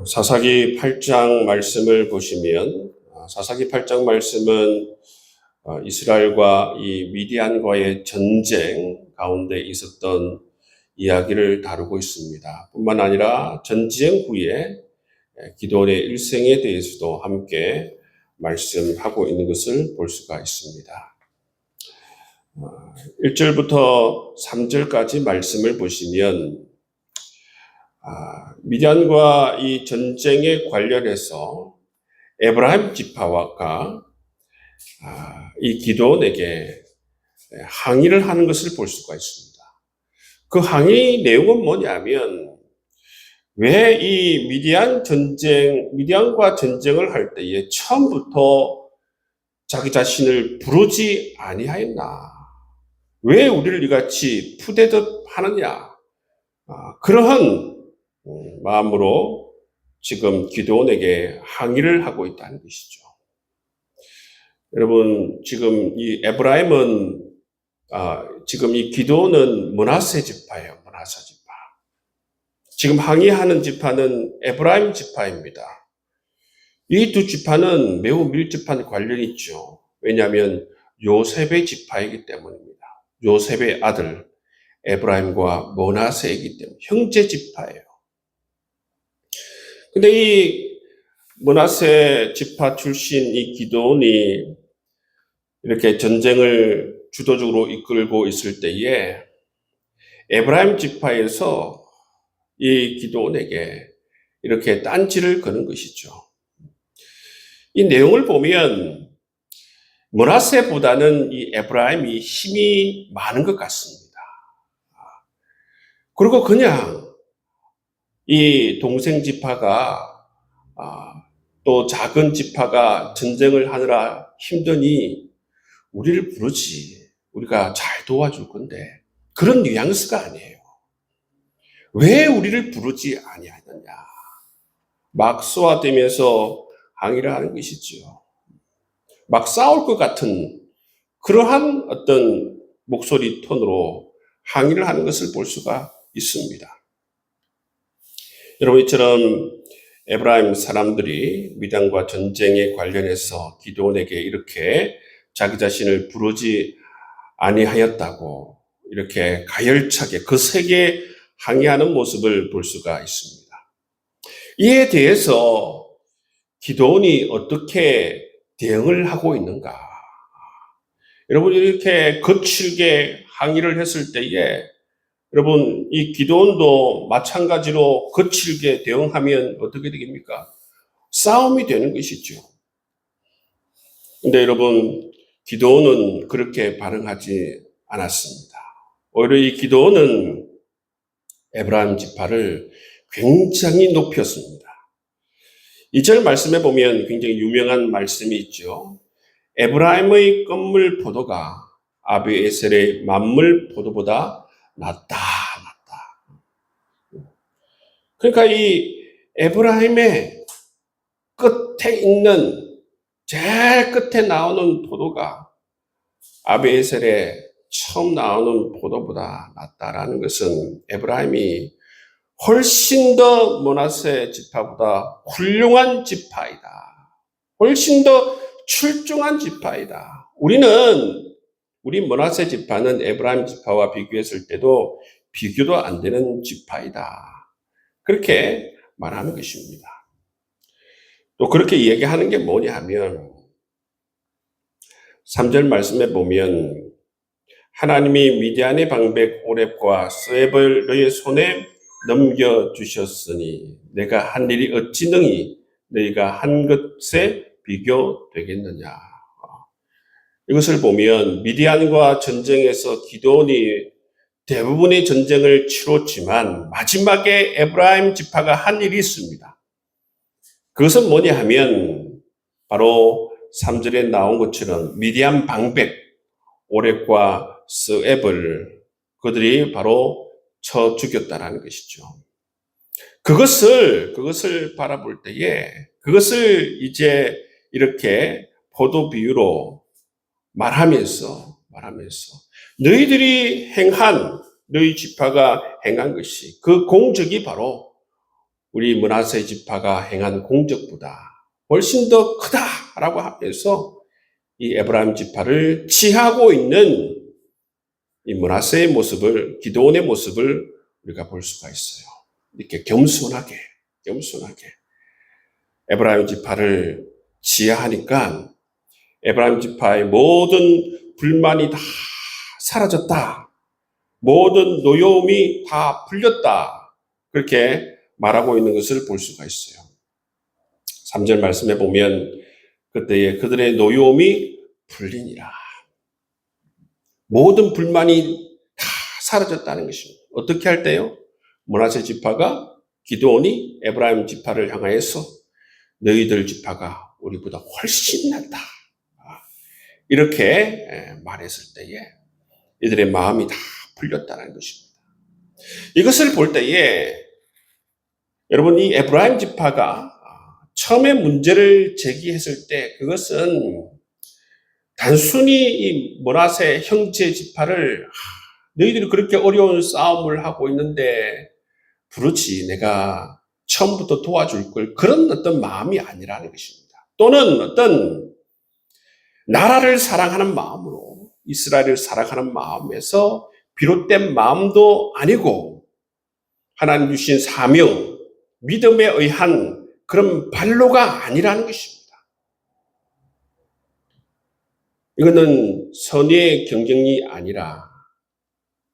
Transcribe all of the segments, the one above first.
사사기 8장 말씀을 보시면 사사기 8장 말씀은 이스라엘과 이 미디안과의 전쟁 가운데 있었던 이야기를 다루고 있습니다. 뿐만 아니라 전쟁 후에 기도원의 일생에 대해서도 함께 말씀하고 있는 것을 볼 수가 있습니다. 1절부터 3절까지 말씀을 보시면 미디안과 이 전쟁에 관련해서 에브라임 지파가 이 기도원에게 항의를 하는 것을 볼 수가 있습니다. 그 항의 내용은 뭐냐면 왜 이 미디안과 전쟁을 할 때에 처음부터 자기 자신을 부르지 아니하였나? 왜 우리를 이같이 푸대듯 하느냐? 그러한 마음으로 지금 기도원에게 항의를 하고 있다는 것이죠. 여러분, 지금 이 에브라임은, 지금 이 기도원은 므낫세 지파예요. 므낫세 지파. 지금 항의하는 지파는 에브라임 지파입니다. 이 두 지파는 매우 밀접한 관련이 있죠. 왜냐하면 요셉의 지파이기 때문입니다. 요셉의 아들 에브라임과 므낫세이기 때문에 형제 지파예요. 근데 이 므낫세 지파 출신 이 기도원이 이렇게 전쟁을 주도적으로 이끌고 있을 때에 에브라임 지파에서 이 기도원에게 이렇게 딴지를 거는 것이죠. 이 내용을 보면 므낫세보다는 이 에브라임이 힘이 많은 것 같습니다. 그리고 그냥 이 동생 지파가 또 작은 지파가 전쟁을 하느라 힘드니 우리를 부르지. 우리가 잘 도와줄 건데 그런 뉘앙스가 아니에요. 왜 우리를 부르지 아니하느냐. 막 쏘아대면서 항의를 하는 것이지요. 막 싸울 것 같은 그러한 어떤 목소리 톤으로 항의를 하는 것을 볼 수가 있습니다. 여러분, 이처럼 에브라임 사람들이 미디안과 전쟁에 관련해서 기도원에게 이렇게 자기 자신을 부르지 아니하였다고 이렇게 가열차게 거세게 항의하는 모습을 볼 수가 있습니다. 이에 대해서 기도원이 어떻게 대응을 하고 있는가? 여러분, 이렇게 거칠게 항의를 했을 때에 여러분, 이 기도원도 마찬가지로 거칠게 대응하면 어떻게 되겠습니까? 싸움이 되는 것이죠. 근데 여러분, 기도원은 그렇게 반응하지 않았습니다. 오히려 이 기도원은 에브라임 지파를 굉장히 높였습니다. 2절 말씀에 보면 굉장히 유명한 말씀이 있죠. 에브라임의 껌물 포도가 아비에셀의 만물 포도보다 낫다. 그러니까 이 에브라임의 끝에 있는 제일 끝에 나오는 포도가 아비에셀의 처음 나오는 포도보다 낫다라는 것은 에브라임이 훨씬 더 므낫세 지파보다 훌륭한 지파이다. 훨씬 더 출중한 지파이다. 우리 므낫세 지파는 에브라임 지파와 비교했을 때도 비교도 안 되는 지파이다. 그렇게 말하는 것입니다. 또 그렇게 얘기하는 게 뭐냐 하면 3절 말씀에 보면 하나님이 미디안의 방백 오렙과 스웹을 너의 손에 넘겨주셨으니 내가 한 일이 어찌 능히 너희가 한 것에 비교되겠느냐. 이것을 보면 미디안과 전쟁에서 기도원이 대부분의 전쟁을 치렀지만 마지막에 에브라임 지파가 한 일이 있습니다. 그것은 뭐냐 하면 바로 3절에 나온 것처럼 미디안 방백 오렙과 스웹을 그들이 바로 쳐 죽였다라는 것이죠. 그것을 바라볼 때에 그것을 이제 이렇게 포도 비유로 말하면서 너희 지파가 행한 것이 그 공적이 바로 우리 므낫세 지파가 행한 공적보다 훨씬 더 크다라고 하면서 이 에브라임 지파를 치하고 있는 이 므낫세의 모습을, 기드온의 모습을 우리가 볼 수가 있어요. 이렇게 겸손하게 에브라임 지파를 지하하니까 에브라임 지파의 모든 불만이 다 사라졌다. 모든 노여움이 다 풀렸다. 그렇게 말하고 있는 것을 볼 수가 있어요. 3절 말씀에 보면 그때에 그들의 노여움이 풀리니라. 모든 불만이 다 사라졌다는 것입니다. 어떻게 할 때요? 므낫세 지파가 기드온이 에브라임 지파를 향하여서 너희들 지파가 우리보다 훨씬 낫다. 이렇게 말했을 때에 이들의 마음이 다 풀렸다는 것입니다. 이것을 볼 때에 여러분 이 에브라임 지파가 처음에 문제를 제기했을 때 그것은 단순히 이 므낫세 형제 지파를 너희들이 그렇게 어려운 싸움을 하고 있는데 부르지 내가 처음부터 도와줄 걸 그런 어떤 마음이 아니라는 것입니다. 또는 어떤 나라를 사랑하는 마음으로 이스라엘을 사랑하는 마음에서 비롯된 마음도 아니고 하나님 주신 사명, 믿음에 의한 그런 발로가 아니라는 것입니다. 이거는 선의의 경쟁이 아니라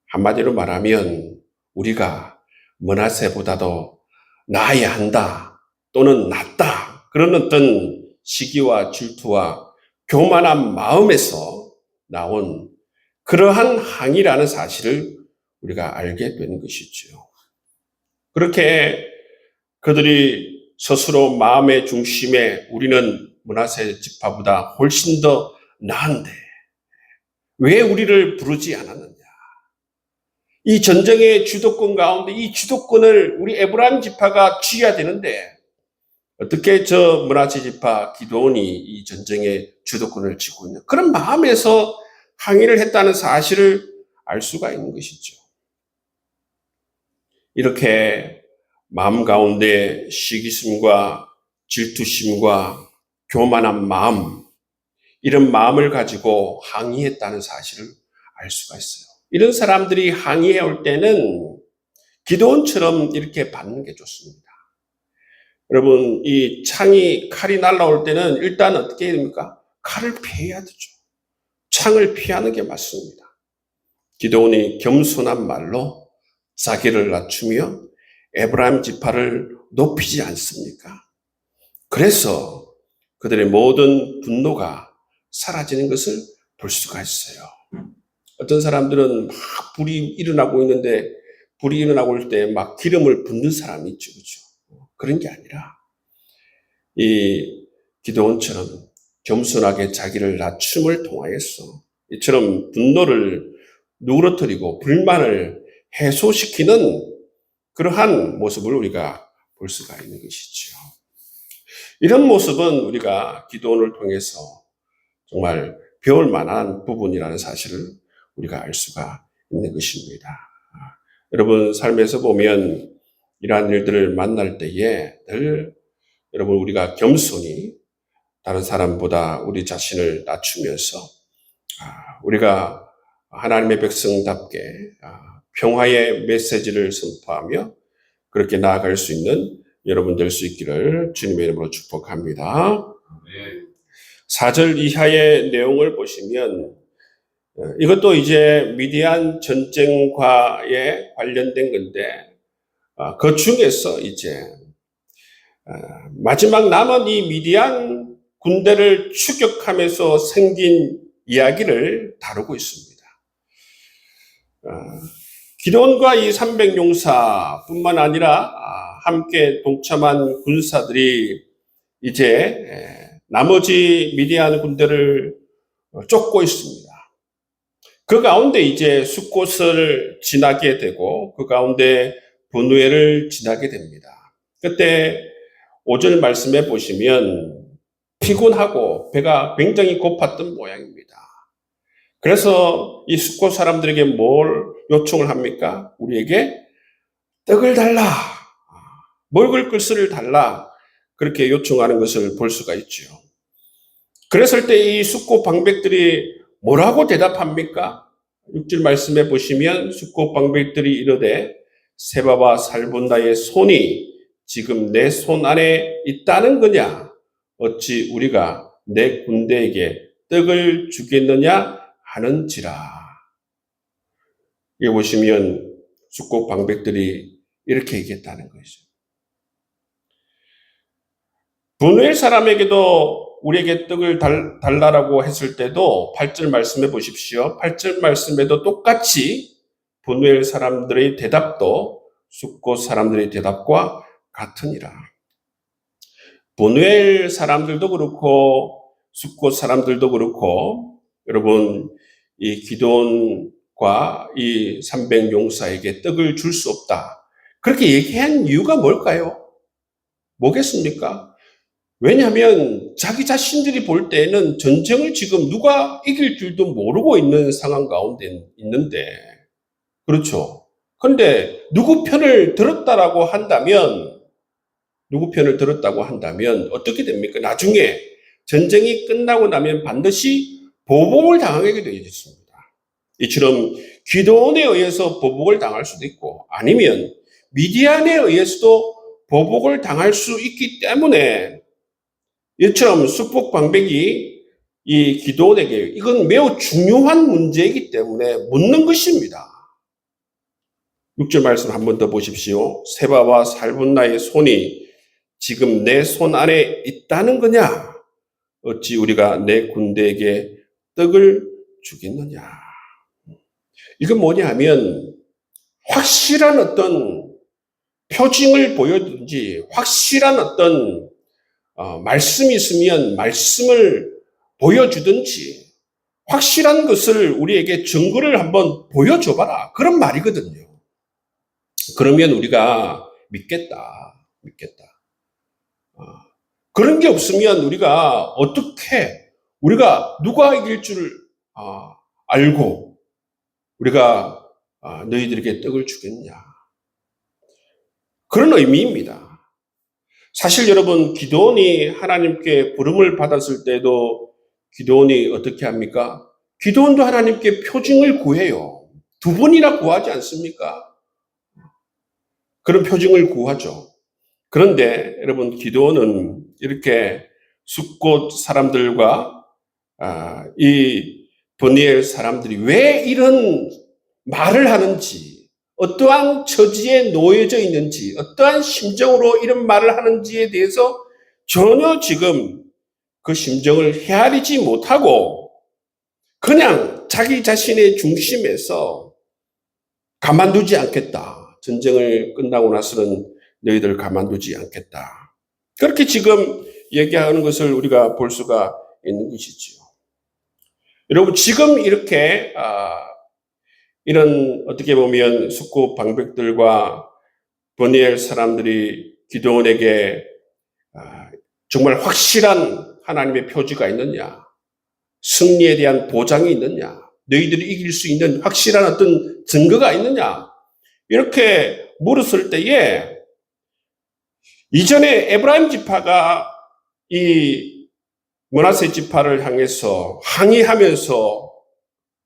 한마디로 말하면 우리가 므낫세보다도 나아야 한다 또는 낫다 그런 어떤 시기와 질투와 교만한 마음에서 나온 그러한 항의라는 사실을 우리가 알게 되는 것이죠. 그렇게 그들이 스스로 마음의 중심에 우리는 므낫세 지파보다 훨씬 더 나은데 왜 우리를 부르지 않았느냐. 이 전쟁의 주도권 가운데 이 주도권을 우리 에브라임 지파가 쥐어야 되는데 어떻게 저 므낫세 지파 기드온이 이 전쟁의 주도권을 쥐고 있는 그런 마음에서 항의를 했다는 사실을 알 수가 있는 것이죠. 이렇게 마음 가운데 시기심과 질투심과 교만한 마음 이런 마음을 가지고 항의했다는 사실을 알 수가 있어요. 이런 사람들이 항의해 올 때는 기드온처럼 이렇게 받는 게 좋습니다. 여러분 이 칼이 날라올 때는 일단 어떻게 해야 됩니까? 칼을 피해야 되죠. 창을 피하는 게 맞습니다. 기드온이 겸손한 말로 자기를 낮추며 에브라임 지파를 높이지 않습니까? 그래서 그들의 모든 분노가 사라지는 것을 볼 수가 있어요. 어떤 사람들은 막 불이 일어나고 있는데 불이 일어나고 있을 때 막 기름을 붓는 사람이 있죠. 그렇죠? 그런 게 아니라 이 기드온처럼 겸손하게 자기를 낮춤을 통하여서 이처럼 분노를 누그러뜨리고 불만을 해소시키는 그러한 모습을 우리가 볼 수가 있는 것이죠. 이런 모습은 우리가 기도원을 통해서 정말 배울 만한 부분이라는 사실을 우리가 알 수가 있는 것입니다. 여러분 삶에서 보면 이러한 일들을 만날 때에 늘 여러분 우리가 겸손히 다른 사람보다 우리 자신을 낮추면서 우리가 하나님의 백성답게 평화의 메시지를 선포하며 그렇게 나아갈 수 있는 여러분 될 수 있기를 주님의 이름으로 축복합니다. 4절 이하의 내용을 보시면 이것도 이제 미디안 전쟁과에 관련된 건데 그 중에서 이제 마지막 남은 이 미디안 군대를 추격하면서 생긴 이야기를 다루고 있습니다. 기드온과 이 300용사뿐만 아니라 함께 동참한 군사들이 이제 나머지 미디안 군대를 쫓고 있습니다. 그 가운데 이제 숫곳을 지나게 되고 그 가운데 분우엘을 지나게 됩니다. 그때 5절 말씀해 보시면 피곤하고 배가 굉장히 고팠던 모양입니다. 그래서 이 숫곳 사람들에게 뭘 요청을 합니까? 우리에게 떡을 달라. 먹을 것을 달라 그렇게 요청하는 것을 볼 수가 있죠. 그랬을 때 이 숙고 방백들이 뭐라고 대답합니까? 6절 말씀해 보시면 숙고 방백들이 이르되 세바와 살본나의 손이 지금 내 손 안에 있다는 거냐? 어찌 우리가 내 군대에게 떡을 주겠느냐 하는지라. 여기 보시면 숙고 방백들이 이렇게 얘기했다는 것이죠. 분우엘 사람에게도 우리에게 떡을 달라라고 했을 때도 8절 말씀해 보십시오. 8절 말씀에도 똑같이 분우엘 사람들의 대답도 숙고 사람들의 대답과 같으니라. 분우엘 사람들도 그렇고 숙고 사람들도 그렇고 여러분 이 기드온과 이 300용사에게 떡을 줄 수 없다. 그렇게 얘기한 이유가 뭘까요? 뭐겠습니까? 왜냐하면 자기 자신들이 볼 때는 전쟁을 지금 누가 이길 줄도 모르고 있는 상황 가운데 있는데, 그렇죠. 그런데 누구 편을 들었다고 한다면 어떻게 됩니까? 나중에 전쟁이 끝나고 나면 반드시 보복을 당하게 되어 있습니다. 이처럼 기드온에 의해서 보복을 당할 수도 있고, 아니면 미디안에 의해서도 보복을 당할 수 있기 때문에 이처럼 숙복 방백이 이 기드온에게 이건 매우 중요한 문제이기 때문에 묻는 것입니다. 6절 말씀 한 번 더 보십시오. 세바와 살분나의 손이 지금 내 손 안에 있다는 거냐? 어찌 우리가 내 군대에게 떡을 주겠느냐? 이건 뭐냐 하면 확실한 어떤 표징을 보여주든지 확실한 어떤 말씀이 있으면 말씀을 보여주든지 확실한 것을 우리에게 증거를 한번 보여줘봐라. 그런 말이거든요. 그러면 우리가 믿겠다. 그런 게 없으면 우리가 어떻게 우리가 누가 이길 줄 알고 우리가 너희들에게 떡을 주겠냐. 그런 의미입니다. 사실 여러분 기드온이 하나님께 부름을 받았을 때도 기드온이 어떻게 합니까? 기드온도 하나님께 표징을 구해요. 두 번이나 구하지 않습니까? 그런 표징을 구하죠. 그런데 여러분 기드온은 이렇게 숙곳 사람들과 이 브니엘 사람들이 왜 이런 말을 하는지 어떠한 처지에 놓여져 있는지 어떠한 심정으로 이런 말을 하는지에 대해서 전혀 지금 그 심정을 헤아리지 못하고 그냥 자기 자신의 중심에서 가만두지 않겠다. 전쟁을 끝나고 나서는 너희들 가만두지 않겠다. 그렇게 지금 얘기하는 것을 우리가 볼 수가 있는 것이죠. 여러분 지금 이렇게 이런 어떻게 보면 숙고 방백들과 브니엘 사람들이 기드온에게 정말 확실한 하나님의 표지가 있느냐, 승리에 대한 보장이 있느냐, 너희들이 이길 수 있는 확실한 어떤 증거가 있느냐 이렇게 물었을 때에 이전에 에브라임 지파가 이 므낫세 지파를 향해서 항의하면서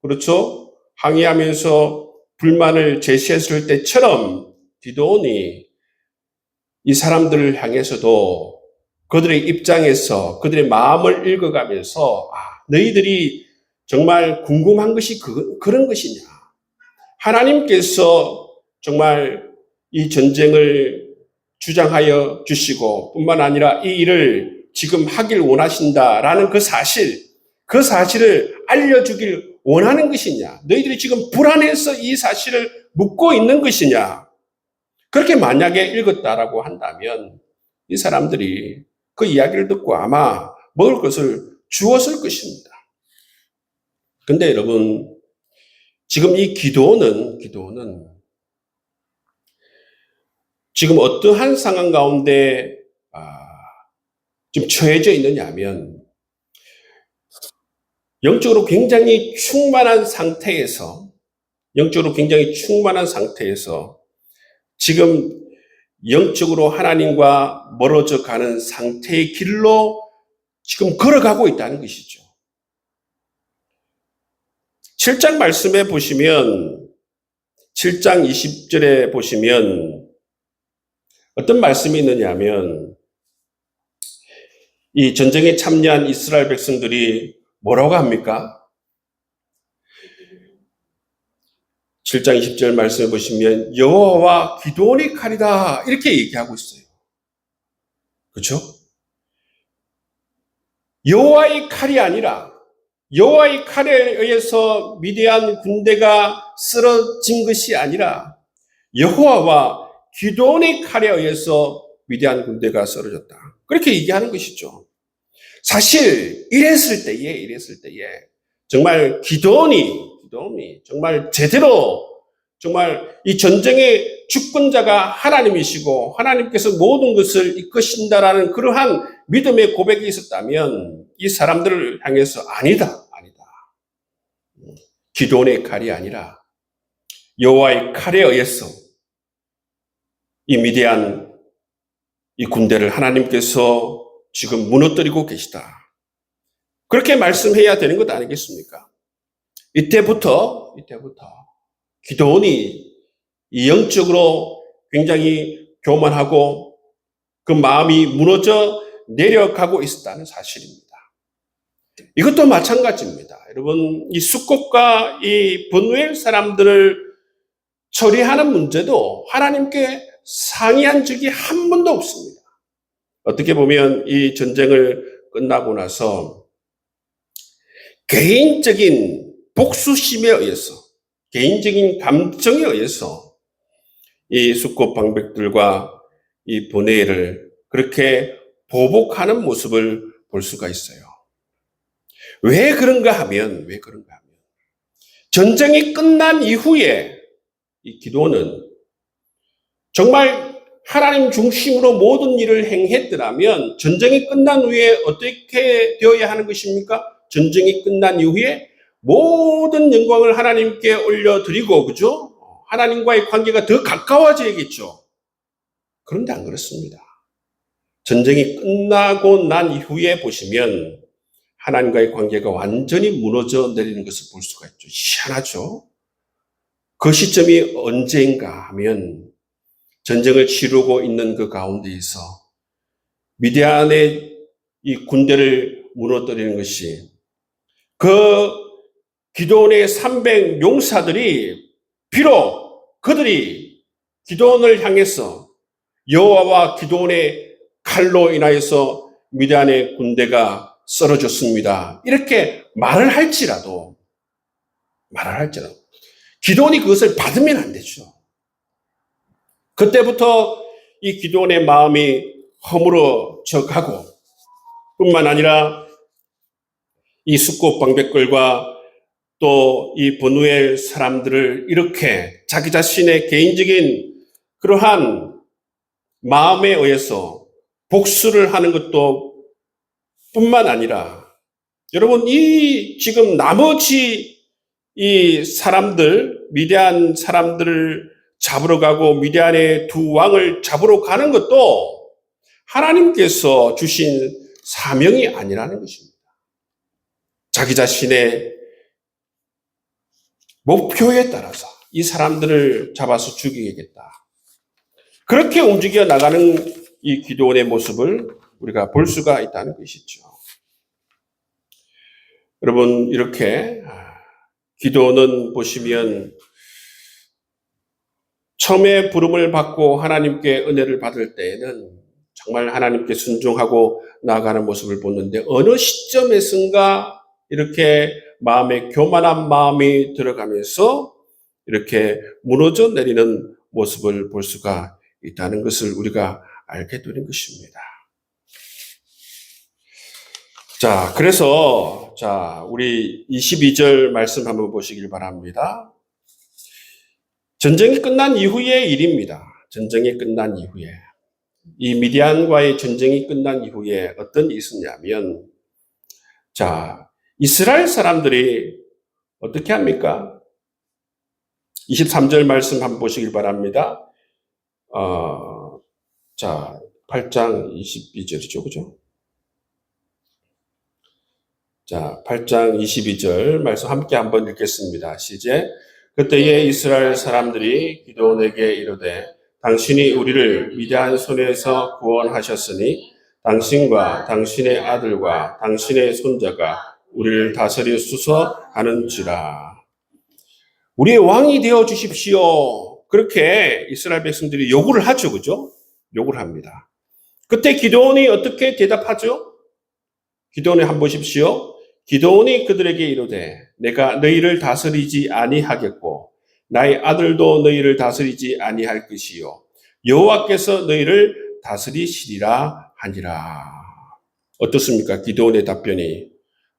그렇죠? 항의하면서 불만을 제시했을 때처럼 기드온이 이 사람들을 향해서도 그들의 입장에서 그들의 마음을 읽어가면서 너희들이 정말 궁금한 것이 그런 것이냐. 하나님께서 정말 이 전쟁을 주장하여 주시고 뿐만 아니라 이 일을 지금 하길 원하신다라는 그 사실을 알려주길 원하는 것이냐. 너희들이 지금 불안해서 이 사실을 묻고 있는 것이냐. 그렇게 만약에 읽었다라고 한다면 이 사람들이 그 이야기를 듣고 아마 먹을 것을 주었을 것입니다. 근데 여러분 지금 이 기드온은 지금 어떠한 상황 가운데 지금 처해져 있느냐 하면 영적으로 굉장히 충만한 상태에서 지금 영적으로 하나님과 멀어져 가는 상태의 길로 지금 걸어가고 있다는 것이죠. 7장 말씀에 보시면 7장 20절에 보시면 어떤 말씀이 있느냐 하면 이 전쟁에 참여한 이스라엘 백성들이 뭐라고 합니까? 7장 20절 말씀해 보시면 여호와와 기드온의 칼이다 이렇게 얘기하고 있어요. 그렇죠? 여호와의 칼이 아니라 여호와의 칼에 의해서 미디안 군대가 쓰러진 것이 아니라 여호와와 기드온의 칼에 의해서 미디안 군대가 쓰러졌다. 그렇게 얘기하는 것이죠. 사실 이랬을 때에 정말 기드온이 정말 제대로 정말 이 전쟁의 주권자가 하나님이시고 하나님께서 모든 것을 이끄신다라는 그러한 믿음의 고백이 있었다면 이 사람들을 향해서 아니다. 기드온의 칼이 아니라 여호와의 칼에 의해서 이 미디안 이 군대를 하나님께서 지금 무너뜨리고 계시다. 그렇게 말씀해야 되는 것 아니겠습니까? 이때부터 기드온이 영적으로 굉장히 교만하고 그 마음이 무너져 내려가고 있었다는 사실입니다. 이것도 마찬가지입니다. 여러분, 이 숫곳과 이 분노의 사람들을 처리하는 문제도 하나님께 상의한 적이 한 번도 없습니다. 어떻게 보면 이 전쟁을 끝나고 나서 개인적인 복수심에 의해서, 개인적인 감정에 의해서 이 숫곳 방백들과 이 분해를 그렇게 보복하는 모습을 볼 수가 있어요. 왜 그런가 하면 전쟁이 끝난 이후에 이 기도는 정말 하나님 중심으로 모든 일을 행했더라면 전쟁이 끝난 후에 어떻게 되어야 하는 것입니까? 전쟁이 끝난 이후에 모든 영광을 하나님께 올려드리고, 그죠? 하나님과의 관계가 더 가까워져야겠죠. 그런데 안 그렇습니다. 전쟁이 끝나고 난 이후에 보시면 하나님과의 관계가 완전히 무너져 내리는 것을 볼 수가 있죠. 희한하죠? 그 시점이 언제인가 하면 전쟁을 치르고 있는 그 가운데에서 미디안의 이 군대를 무너뜨리는 것이 그 기드온의 300 용사들이 비록 그들이 기드온을 향해서 여호와와 기드온의 칼로 인하여서 미디안의 군대가 쓰러졌습니다. 이렇게 말을 할지라도 기드온이 그것을 받으면 안 되죠. 그때부터 이 기드온의 마음이 허물어져 가고 뿐만 아니라 이 숫곳 방백들과 또 이 브누엘 사람들을 이렇게 자기 자신의 개인적인 그러한 마음에 의해서 복수를 하는 것도 뿐만 아니라 여러분 이 지금 나머지 이 사람들 미디안 사람들을 잡으러 가고 미디안의 두 왕을 잡으러 가는 것도 하나님께서 주신 사명이 아니라는 것입니다. 자기 자신의 목표에 따라서 이 사람들을 잡아서 죽이겠다. 그렇게 움직여 나가는 이 기드온의 모습을 우리가 볼 수가 있다는 것이죠. 여러분 이렇게 기드온은 보시면 처음에 부름을 받고 하나님께 은혜를 받을 때에는 정말 하나님께 순종하고 나아가는 모습을 보는데 어느 시점에선가 이렇게 마음에 교만한 마음이 들어가면서 이렇게 무너져 내리는 모습을 볼 수가 있다는 것을 우리가 알게 되는 것입니다. 자, 그래서 우리 22절 말씀 한번 보시길 바랍니다. 전쟁이 끝난 이후의 일입니다. 전쟁이 끝난 이후에. 이 미디안과의 전쟁이 끝난 이후에 어떤 일이 있었냐면, 이스라엘 사람들이 어떻게 합니까? 23절 말씀 한번 보시길 바랍니다. 자, 8장 22절이죠. 그죠? 자, 8장 22절 말씀 함께 한번 읽겠습니다. 시작. 그때에 이스라엘 사람들이 기드온에게 이르되 당신이 우리를 위대한 손에서 구원하셨으니 당신과 당신의 아들과 당신의 손자가 우리를 다스리소서 하는지라. 우리의 왕이 되어 주십시오. 그렇게 이스라엘 백성들이 요구를 하죠. 그죠? 요구를 합니다. 그때 기드온이 어떻게 대답하죠? 기드온을 한번 보십시오. 기드온이 그들에게 이르되 내가 너희를 다스리지 아니하겠고 나의 아들도 너희를 다스리지 아니할 것이요 여호와께서 너희를 다스리시리라 하니라. 어떻습니까? 기드온의 답변이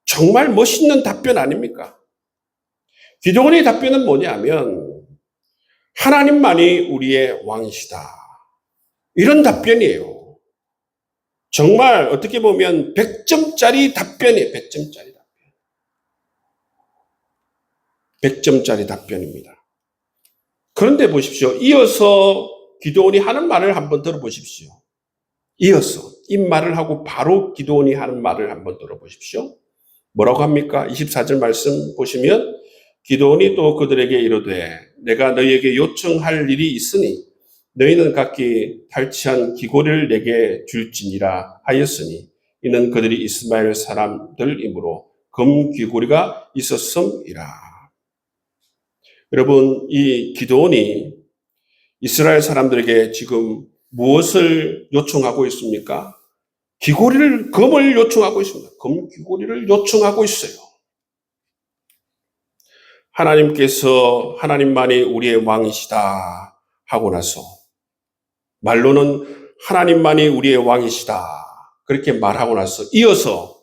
정말 멋있는 답변 아닙니까? 기드온의 답변은 뭐냐면 하나님만이 우리의 왕이시다. 이런 답변이에요. 정말 어떻게 보면 100점짜리 답변이에요. 100점짜리 답변. 100점짜리 답변입니다. 그런데 보십시오. 이어서 기드온이 하는 말을 한번 들어보십시오. 이어서 이 말을 하고 바로 기드온이 하는 말을 한번 들어보십시오. 뭐라고 합니까? 24절 말씀 보시면 기드온이 또 그들에게 이르되 내가 너희에게 요청할 일이 있으니 너희는 각기 탈취한 기고를 내게 줄지니라 하였으니 이는 그들이 이스마엘 사람들이므로 금귀고리가 있었음이라. 여러분, 이 기드온이 이스라엘 사람들에게 지금 무엇을 요청하고 있습니까? 금을 요청하고 있습니다. 금 귀고리를 요청하고 있어요. 하나님께서 하나님만이 우리의 왕이시다 하고 나서 말로는 하나님만이 우리의 왕이시다 그렇게 말하고 나서 이어서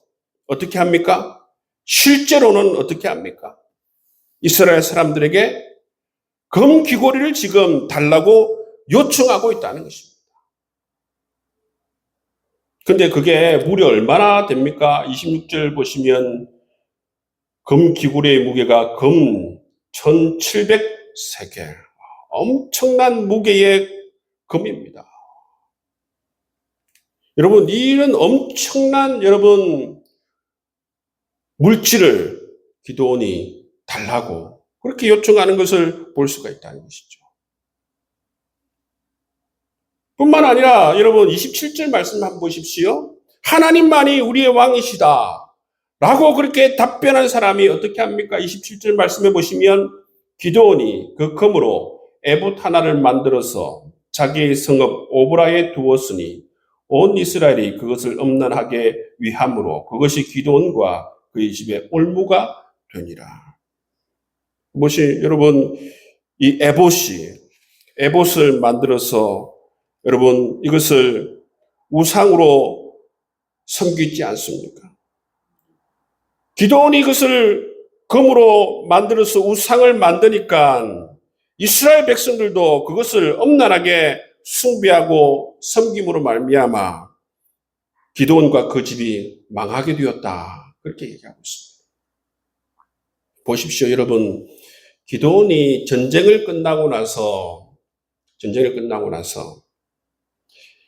어떻게 합니까? 실제로는 어떻게 합니까? 이스라엘 사람들에게 금 귀고리를 지금 달라고 요청하고 있다는 것입니다. 근데 그게 무려 얼마나 됩니까? 26절 보시면 금 귀고리의 무게가 금 1700세겔. 엄청난 무게의 금입니다. 여러분, 이런 엄청난 물질을 기드온이 달라고 그렇게 요청하는 것을 볼 수가 있다는 것이죠. 뿐만 아니라 여러분 27절 말씀 한번 보십시오. 하나님만이 우리의 왕이시다 라고 그렇게 답변한 사람이 어떻게 합니까? 27절 말씀해 보시면 기드온이 그 금으로 에봇 하나를 만들어서 자기의 성읍 오브라에 두었으니 온 이스라엘이 그것을 음란하게 위함으로 그것이 기드온과 그의 집의 올무가 되니라. 여러분 이 에봇을 만들어서 여러분 이것을 우상으로 섬기지 않습니까? 기드온이 이것을 금으로 만들어서 우상을 만드니까 이스라엘 백성들도 그것을 엄란하게 숭배하고 섬김으로 말미암아 기드온과 그 집이 망하게 되었다. 그렇게 얘기하고 있습니다. 보십시오, 여러분. 기드온이 전쟁을 끝나고 나서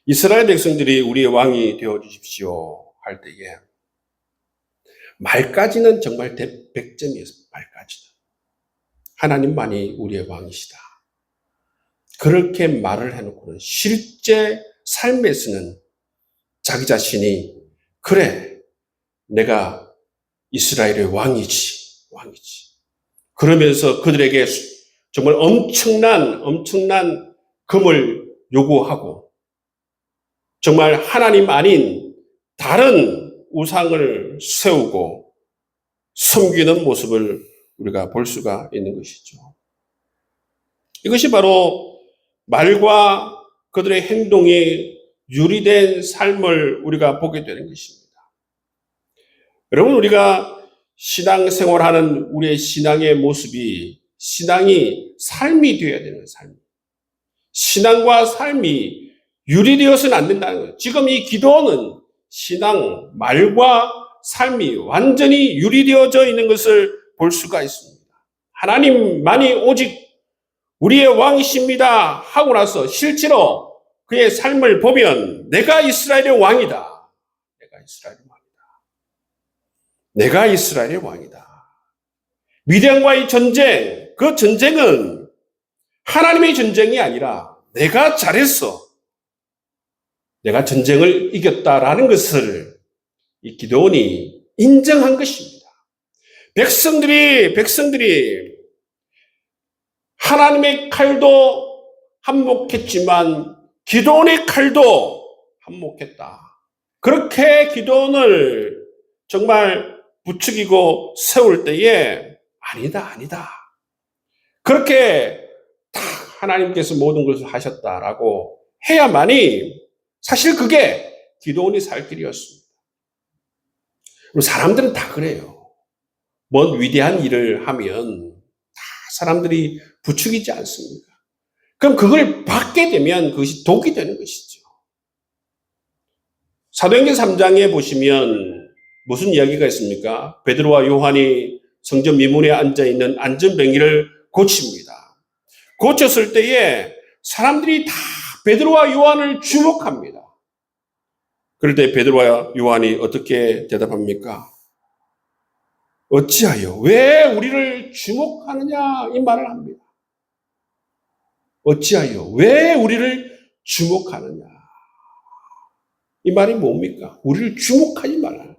이스라엘 백성들이 우리의 왕이 되어 주십시오 할 때에 말까지는 정말 100점이었습니다. 말까지는. 하나님만이 우리의 왕이시다. 그렇게 말을 해놓고는 실제 삶에서는 자기 자신이 그래 내가 이스라엘의 왕이지. 그러면서 그들에게 정말 엄청난 금을 요구하고 정말 하나님 아닌 다른 우상을 세우고 섬기는 모습을 우리가 볼 수가 있는 것이죠. 이것이 바로 말과 그들의 행동이 유리된 삶을 우리가 보게 되는 것입니다. 여러분, 우리가 신앙생활하는 우리의 신앙의 모습이 신앙이 삶이 되어야 되는 삶. 신앙과 삶이 유리되어서는 안 된다는 거예요. 지금 이 기도는 신앙, 말과 삶이 완전히 유리되어져 있는 것을 볼 수가 있습니다. 하나님만이 오직 우리의 왕이십니다 하고 나서 실제로 그의 삶을 보면 내가 이스라엘의 왕이다. 내가 이스라엘의 왕이다. 내가 이스라엘의 왕이다. 미디안과의 전쟁, 그 전쟁은 하나님의 전쟁이 아니라 내가 잘했어. 내가 전쟁을 이겼다라는 것을 이 기드온이 인정한 것입니다. 백성들이 하나님의 칼도 한몫했지만 기드온의 칼도 한몫했다. 그렇게 기드온을 정말 부추기고 세울 때에 아니다. 그렇게 다 하나님께서 모든 것을 하셨다라고 해야만이 사실 그게 기드온이 살 길이었습니다. 사람들은 다 그래요. 뭔 위대한 일을 하면 다 사람들이 부추기지 않습니까? 그럼 그걸 받게 되면 그것이 독이 되는 것이죠. 사도행전 3장에 보시면 무슨 이야기가 있습니까? 베드로와 요한이 성전 미문에 앉아있는 안전뱅이를 고칩니다. 고쳤을 때에 사람들이 다 베드로와 요한을 주목합니다. 그럴 때 베드로와 요한이 어떻게 대답합니까? 어찌하여 왜 우리를 주목하느냐 이 말을 합니다. 어찌하여 왜 우리를 주목하느냐 이 말이 뭡니까? 우리를 주목하지 말라.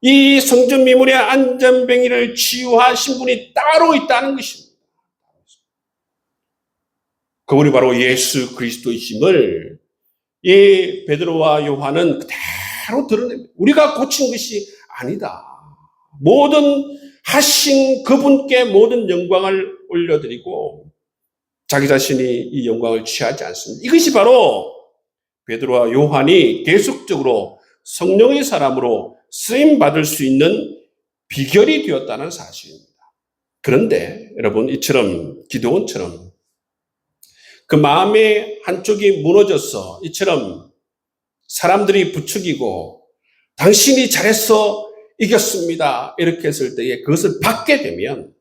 이 성전 미문의 안전뱅이를 치유하신 분이 따로 있다는 것입니다. 그분이 바로 예수 그리스도이심을 이 베드로와 요한은 그대로 드러냅니다. 우리가 고친 것이 아니다. 모든 하신 그분께 모든 영광을 올려드리고 자기 자신이 이 영광을 취하지 않습니다. 이것이 바로 베드로와 요한이 계속적으로 성령의 사람으로 쓰임받을 수 있는 비결이 되었다는 사실입니다. 그런데 여러분 이처럼 기드온처럼 그 마음의 한쪽이 무너져서 이처럼 사람들이 부추기고 당신이 잘해서 이겼습니다. 이렇게 했을 때에 그것을 받게 되면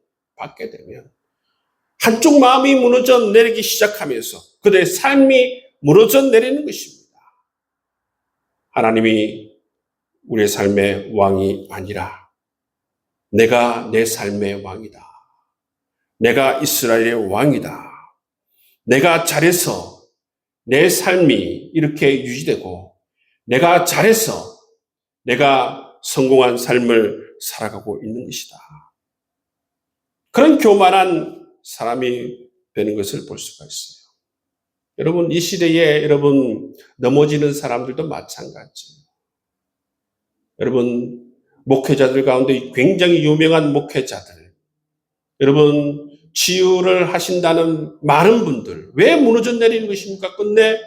한쪽 마음이 무너져 내리기 시작하면서 그들의 삶이 무너져 내리는 것입니다. 하나님이 우리의 삶의 왕이 아니라 내가 내 삶의 왕이다. 내가 이스라엘의 왕이다. 내가 잘해서 내 삶이 이렇게 유지되고 내가 잘해서 내가 성공한 삶을 살아가고 있는 것이다. 그런 교만한 사람이 되는 것을 볼 수가 있어요. 여러분 이 시대에 여러분 넘어지는 사람들도 마찬가지예요. 여러분 목회자들 가운데 굉장히 유명한 목회자들 여러분 치유를 하신다는 많은 분들 왜 무너져 내리는 것입니까? 끝내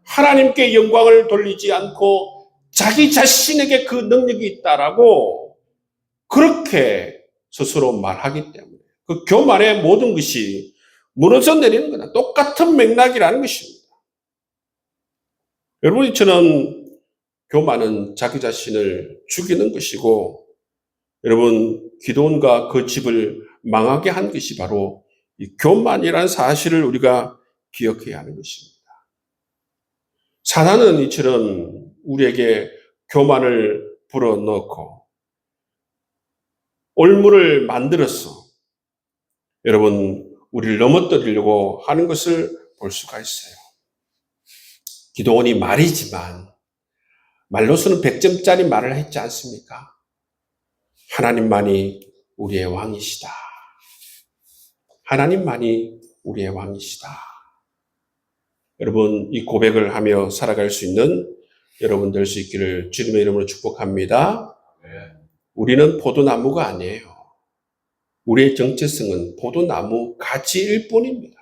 하나님께 영광을 돌리지 않고 자기 자신에게 그 능력이 있다라고 그렇게 스스로 말하기 때문에 그 교만의 모든 것이 무너져 내리는 거다. 똑같은 맥락이라는 것입니다. 여러분 저는 교만은 자기 자신을 죽이는 것이고 여러분 기드온과 그 집을 망하게 한 것이 바로 이 교만이라는 사실을 우리가 기억해야 하는 것입니다. 사단은 이처럼 우리에게 교만을 불어넣고 올무를 만들어서 여러분 우리를 넘어뜨리려고 하는 것을 볼 수가 있어요. 기드온이 말이지만 말로서는 100점짜리 말을 했지 않습니까? 하나님만이 우리의 왕이시다. 하나님만이 우리의 왕이시다. 여러분 이 고백을 하며 살아갈 수 있는 여러분 될 수 있기를 주님의 이름으로 축복합니다. 우리는 포도나무가 아니에요. 우리의 정체성은 포도나무 가지일 뿐입니다.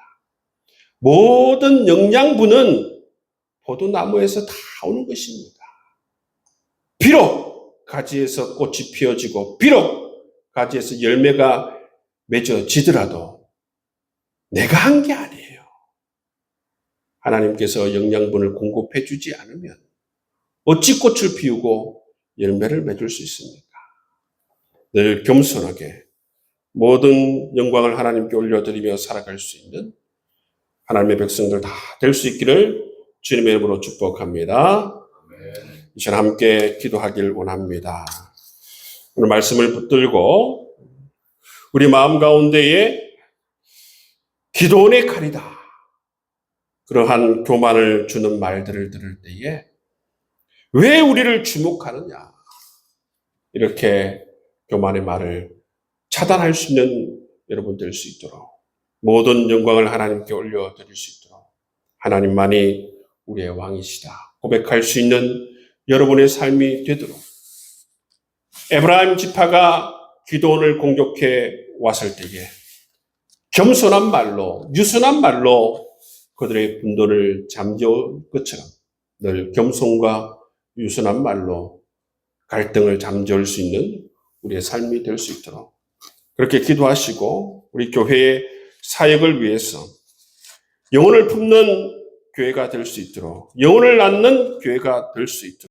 모든 영양분은 포도나무에서 다 오는 것입니다. 비록 가지에서 꽃이 피어지고 비록 가지에서 열매가 맺어지더라도 내가 한 게 아니에요. 하나님께서 영양분을 공급해 주지 않으면 어찌 꽃을 피우고 열매를 맺을 수 있습니까? 늘 겸손하게 모든 영광을 하나님께 올려드리며 살아갈 수 있는 하나님의 백성들 다 될 수 있기를 주님의 이름으로 축복합니다. 이 시간 함께 기도하길 원합니다. 오늘 말씀을 붙들고 우리 마음 가운데에 기도원의 칼이다, 그러한 교만을 주는 말들을 들을 때에 왜 우리를 주목하느냐, 이렇게 교만의 말을 차단할 수 있는 여러분 될 수 있도록, 모든 영광을 하나님께 올려드릴 수 있도록 하나님만이 우리의 왕이시다 고백할 수 있는 여러분의 삶이 되도록, 에브라임 지파가 기드온을 공격해 왔을 때에 겸손한 말로, 유순한 말로 그들의 분노를 잠재울 것처럼 늘 겸손과 유순한 말로 갈등을 잠재울 수 있는 우리의 삶이 될 수 있도록 그렇게 기도하시고, 우리 교회의 사역을 위해서 영혼을 품는 교회가 될 수 있도록, 영혼을 낳는 교회가 될 수 있도록